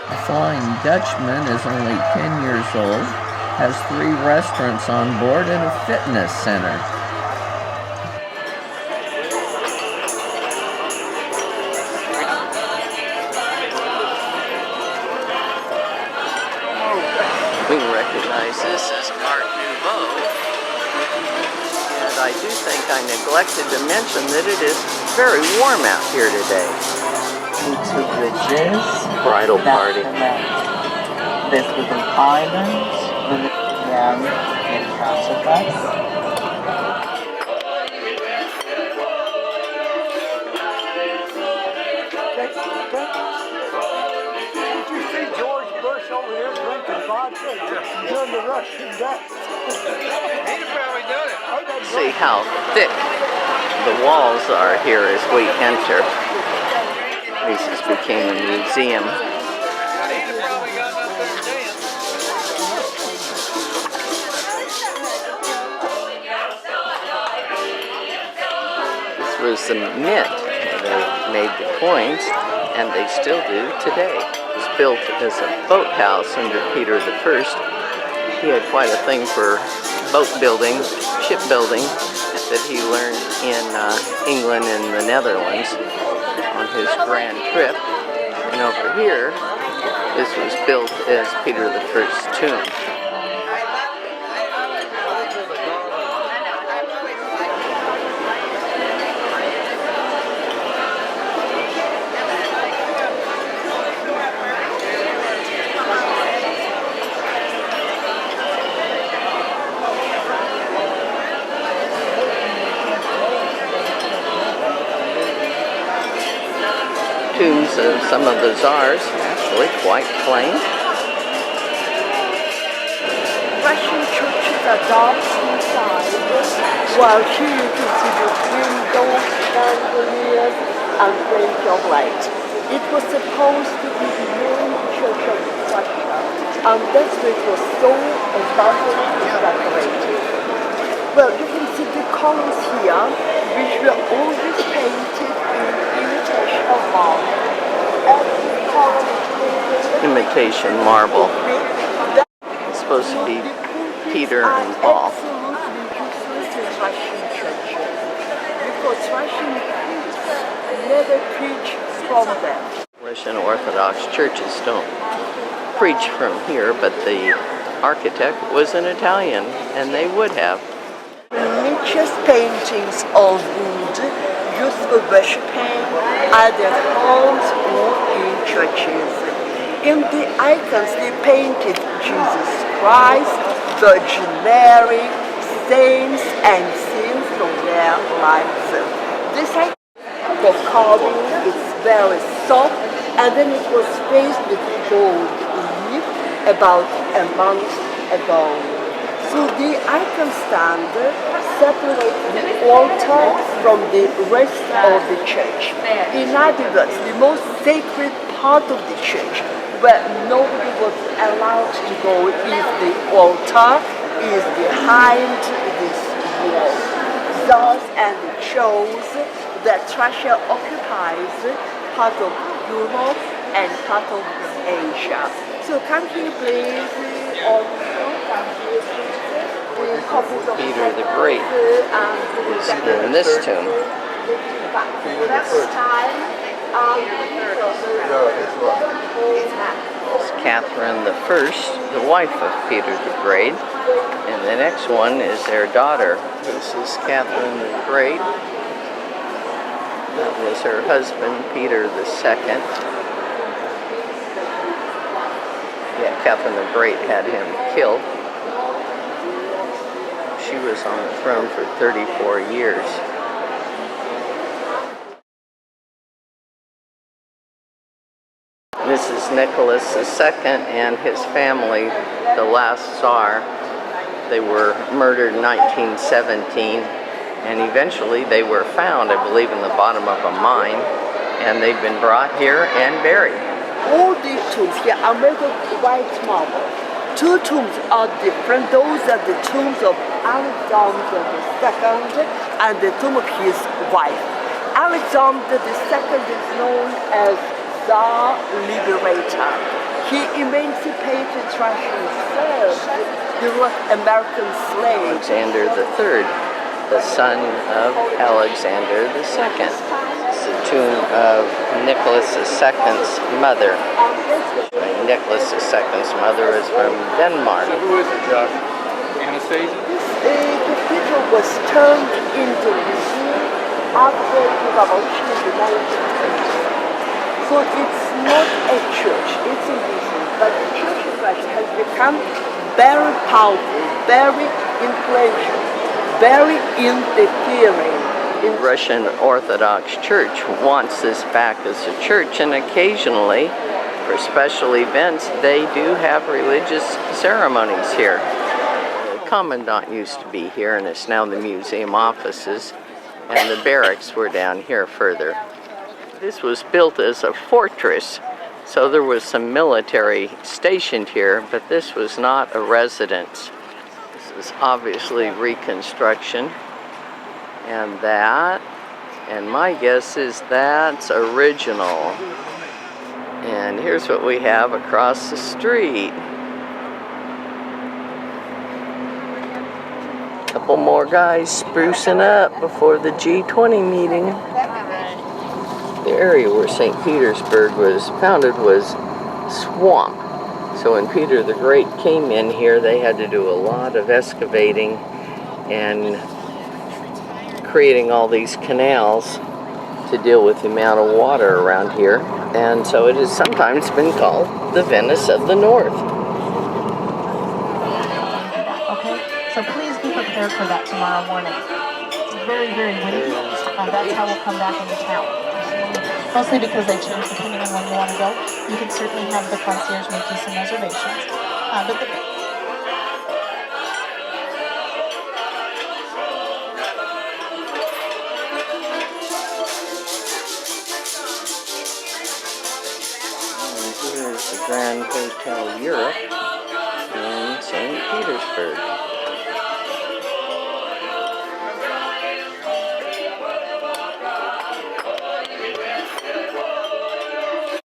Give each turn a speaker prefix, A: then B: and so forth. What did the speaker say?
A: The Flying Dutchman is only 10 years old, has 3 restaurants on board and a fitness center. We recognize this as Art Nouveau, and I do think I neglected to mention that it is very warm out here today.
B: Into bridges,
A: Bridal party.
B: This little island with young in front of us.
C: Did you see George Bush over here drinking vodka? Yeah. Doing the Russian dance. He'd probably done it.
A: See how thick the walls are here as we enter. This has became a museum. This was the mint where they made the coins, and they still do today. It was built as a boathouse under Peter I. He had quite a thing for boat building, shipbuilding, that he learned in England and the Netherlands on his grand trip. And over here, this was built as Peter I's tomb. Tombs of some of the czars, actually quite plain.
D: Russian churches are dark inside, while here you can see the windows, chandeliers, and plenty of light. It was supposed to be the main church of Russia, and that's why it was so elaborately decorated. Well, you can see the columns here, which were always painted in imitation of marble. Every column is painted
A: Imitation marble. It's supposed to be Peter and Paul.
D: Absolutely useless in Russian churches, because Russian priests never preach from them.
A: Russian Orthodox churches don't preach from here, but the architect was an Italian, and they would have.
D: Religious paintings of wood used for worshipping either at homes or in churches. In the icons they painted Jesus Christ, Virgin Mary, saints and scenes from their lives. This icon for carving is very soft, and then it was faced with gold leaf about a month ago. So the icon stand separates the altar from the rest of the church. In other words, the most sacred part of the church, where nobody was allowed to go if the altar is behind this wall. Thus, and it shows that Russia occupies part of Europe and part of Asia. So come here please,
A: Peter the Great is in this tomb. It's Catherine I, the wife of Peter the Great, and the next one is their daughter. This is Catherine the Great. That was her husband, Peter II. Yeah, Catherine the Great had him killed. She was on the throne for 34 years. This is Nicholas II and his family, the last Tsar. They were murdered in 1917, and eventually they were found, I believe, in the bottom of a mine, and they've been brought here and buried.
D: All these tombs here are made of white marble. Two tombs are different. Those are the tombs of Alexander II and the tomb of his wife. Alexander II is known as Tsar Liberator. He emancipated Russians first. He was American slave.
A: Alexander III, the son of Alexander II. It's the tomb of Nicholas II's mother. Nicholas II's mother is from Denmark.
C: So who is it, Josh? Anastasia?
D: This cathedral was turned into a museum after the revolution in the 1930s. So it's not a church, it's a museum. But the church in Russia has become very powerful, very influential, very interfering.
A: The Russian Orthodox Church wants this back as a church, and occasionally, for special events, they do have religious ceremonies here. The commandant used to be here, and it's now the museum offices, and the barracks were down here further. This was built as a fortress, so there was some military stationed here, but this was not a residence. This is obviously reconstruction. And that, and my guess is that's original. And here's what we have across the street. Couple more guys sprucing up before the G20 meeting. The area where St. Petersburg was founded was swamp. So when Peter the Great came in here, they had to do a lot of excavating and creating all these canals to deal with the amount of water around here. And so it has sometimes been called the Venice of the North.
E: Okay, so please be prepared for that tomorrow morning. It's very, very windy. That's how we'll come back into town. Mostly because they change depending on when you want to go. You can certainly have the concierge make you some reservations. But the
A: Here's the Grand Hotel Europe in St. Petersburg.